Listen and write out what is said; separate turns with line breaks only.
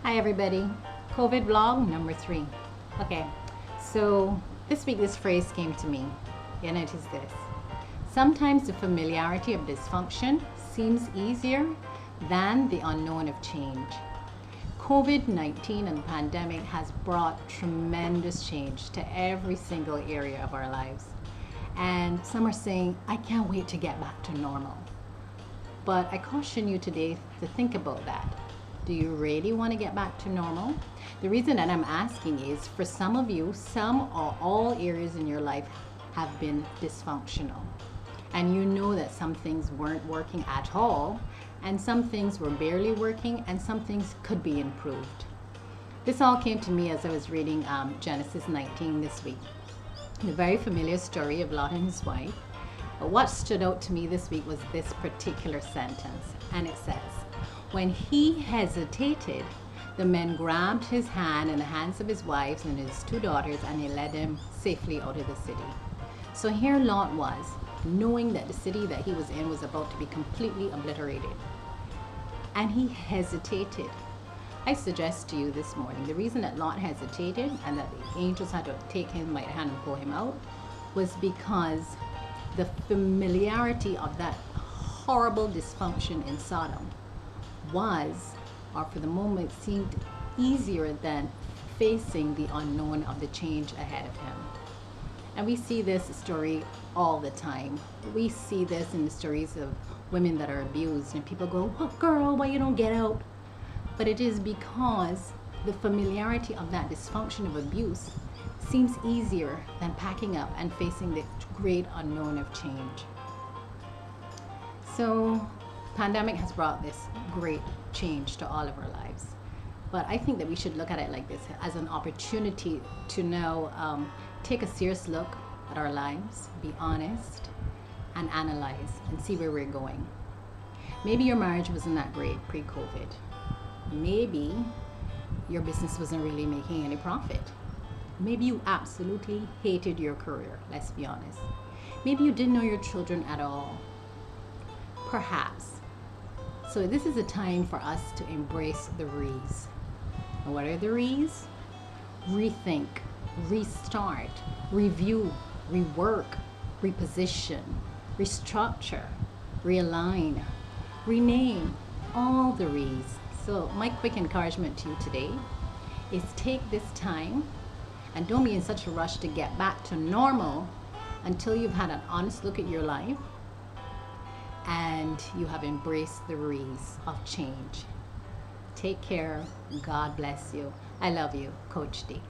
Hi everybody, COVID vlog number 3. Okay, so this week this phrase came to me, and it is this. Sometimes the familiarity of dysfunction seems easier than the unknown of change. COVID-19 and the pandemic has brought tremendous change to every single area of our lives. And some are saying, I can't wait to get back to normal. But I caution you today to think about that. Do you really want to get back to normal? The reason that I'm asking is for some of you, some or all areas in your life have been dysfunctional. And you know that some things weren't working at all, and some things were barely working, and some things could be improved. This all came to me as I was reading Genesis 19 this week. The very familiar story of Lot and his wife. But what stood out to me this week was this particular sentence, and it says, when he hesitated, the men grabbed his hand and the hands of his wives and his 2 daughters, and they led him safely out of the city. So here Lot was, knowing that the city that he was in was about to be completely obliterated. And he hesitated. I suggest to you this morning, the reason that Lot hesitated and that the angels had to take him by the hand and pull him out was because the familiarity of that horrible dysfunction in Sodom was, or for the moment seemed easier than facing the unknown of the change ahead of him. And we see this story all the time. We see this in the stories of women that are abused, and people go, oh girl, why you don't get out? But it is because the familiarity of that dysfunction of abuse seems easier than packing up and facing the great unknown of change. So pandemic has brought this great change to all of our lives. But I think that we should look at it like this, as an opportunity to now take a serious look at our lives, be honest, and analyze and see where we're going. Maybe your marriage wasn't that great pre-COVID. Maybe your business wasn't really making any profit. Maybe you absolutely hated your career, let's be honest. Maybe you didn't know your children at all. Perhaps. So this is a time for us to embrace the Riesz. And what are the Riesz? Rethink, restart, review, rework, reposition, restructure, realign, rename, all the Riesz. So my quick encouragement to you today is take this time and don't be in such a rush to get back to normal until you've had an honest look at your life and you have embraced the Riesz of change. Take care. God bless you. I love you, Coach D.